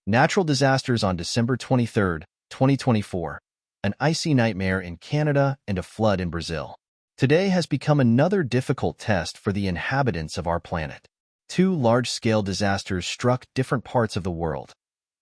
Natural disasters on December 23, 2024. An icy nightmare in Canada and a flood in Brazil. Today has become another difficult test for the inhabitants of our planet. Two large-scale disasters struck different parts of the world.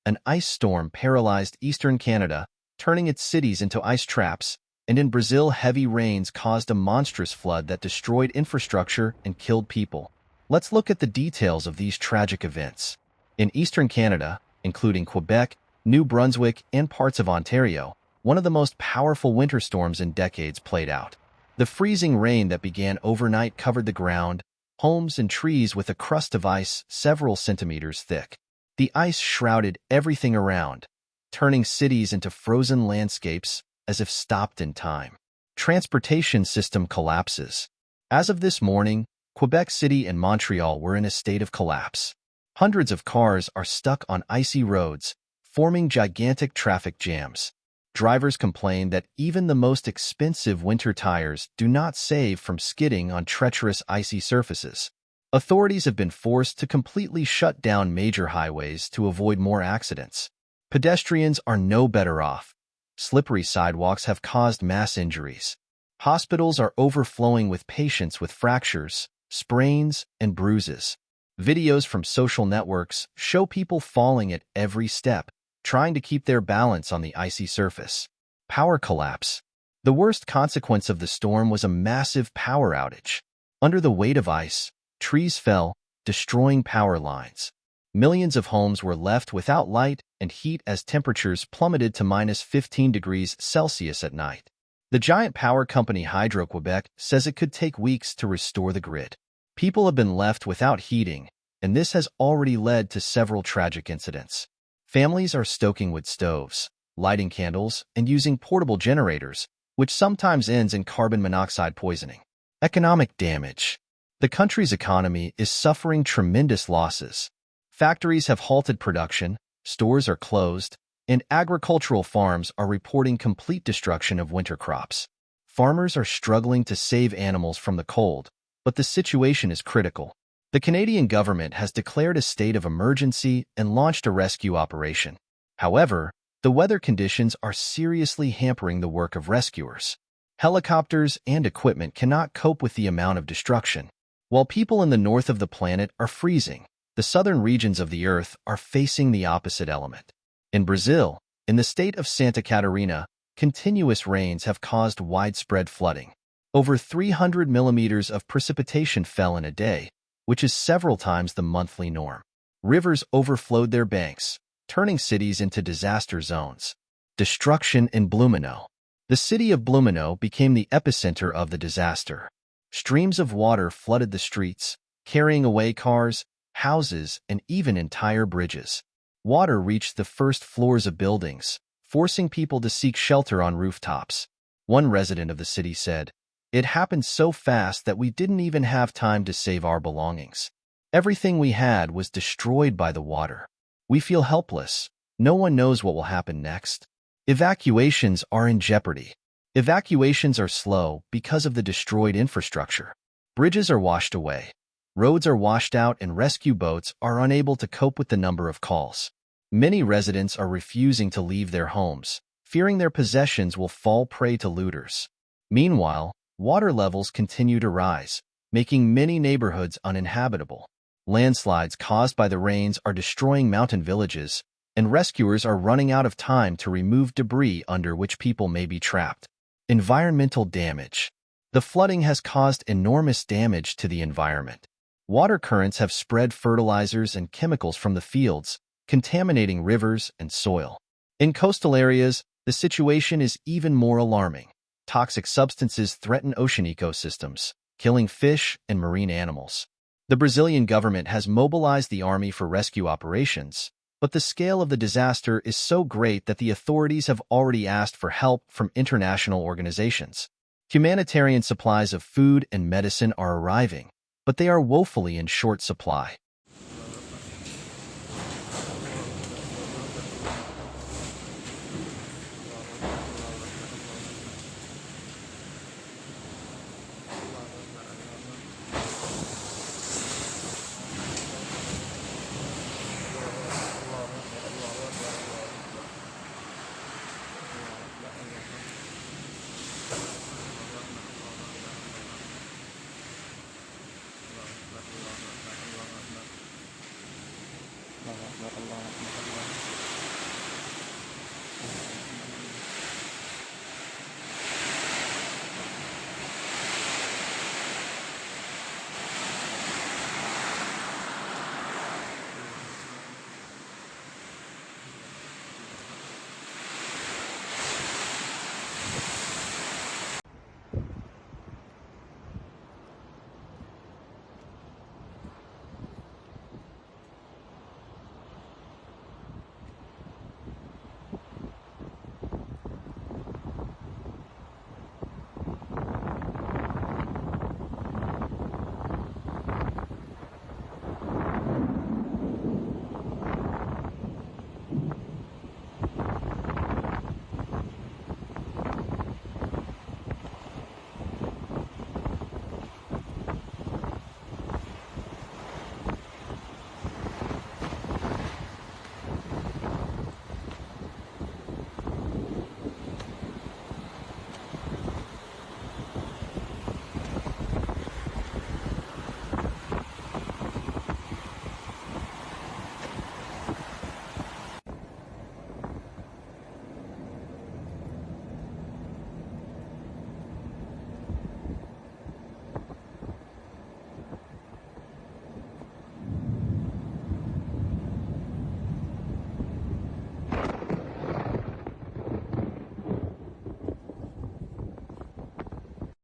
An ice storm paralyzed eastern Canada, turning its cities into ice traps, and in Brazil, heavy rains caused a monstrous flood that destroyed infrastructure and killed people. Let's look at the details of these tragic events. In eastern Canada, including Quebec, New Brunswick, and parts of Ontario, one of the most powerful winter storms in decades played out. The freezing rain that began overnight covered the ground, homes and trees with a crust of ice several centimeters thick. The ice shrouded everything around, turning cities into frozen landscapes as if stopped in time. Transportation system collapses. As of this morning, Quebec City and Montreal were in a state of collapse. Hundreds of cars are stuck on icy roads, forming gigantic traffic jams. Drivers complain that even the most expensive winter tires do not save from skidding on treacherous icy surfaces. Authorities have been forced to completely shut down major highways to avoid more accidents. Pedestrians are no better off. Slippery sidewalks have caused mass injuries. Hospitals are overflowing with patients with fractures, sprains, and bruises. Videos from social networks show people falling at every step, trying to keep their balance on the icy surface. Power collapse. The worst consequence of the storm was a massive power outage. Under the weight of ice, trees fell, destroying power lines. Millions of homes were left without light and heat as temperatures plummeted to -15 degrees Celsius at night. The giant power company Hydro-Quebec says it could take weeks to restore the grid. People have been left without heating, and this has already led to several tragic incidents. Families are stoking wood stoves, lighting candles, and using portable generators, which sometimes ends in carbon monoxide poisoning. Economic damage. The country's economy is suffering tremendous losses. Factories have halted production, stores are closed, and agricultural farms are reporting complete destruction of winter crops. Farmers are struggling to save animals from the cold, but the situation is critical. The Canadian government has declared a state of emergency and launched a rescue operation. However, the weather conditions are seriously hampering the work of rescuers. Helicopters and equipment cannot cope with the amount of destruction. While people in the north of the planet are freezing, the southern regions of the Earth are facing the opposite element. In Brazil, in the state of Santa Catarina, continuous rains have caused widespread flooding. Over 300 millimeters of precipitation fell in a day, which is several times the monthly norm. Rivers overflowed their banks, turning cities into disaster zones. Destruction in Blumenau. The city of Blumenau became the epicenter of the disaster. Streams of water flooded the streets, carrying away cars, houses, and even entire bridges. Water reached the first floors of buildings, forcing people to seek shelter on rooftops. One resident of the city said, "It happened so fast that we didn't even have time to save our belongings. Everything we had was destroyed by the water. We feel helpless. No one knows what will happen next." Evacuations are in jeopardy. Evacuations are slow because of the destroyed infrastructure. Bridges are washed away. Roads are washed out and rescue boats are unable to cope with the number of calls. Many residents are refusing to leave their homes, fearing their possessions will fall prey to looters. Meanwhile, water levels continue to rise, making many neighborhoods uninhabitable. Landslides caused by the rains are destroying mountain villages, and rescuers are running out of time to remove debris under which people may be trapped. Environmental damage. The flooding has caused enormous damage to the environment. Water currents have spread fertilizers and chemicals from the fields, contaminating rivers and soil. In coastal areas, the situation is even more alarming. Toxic substances threaten ocean ecosystems, killing fish and marine animals. The Brazilian government has mobilized the army for rescue operations, but the scale of the disaster is so great that the authorities have already asked for help from international organizations. Humanitarian supplies of food and medicine are arriving, but they are woefully in short supply.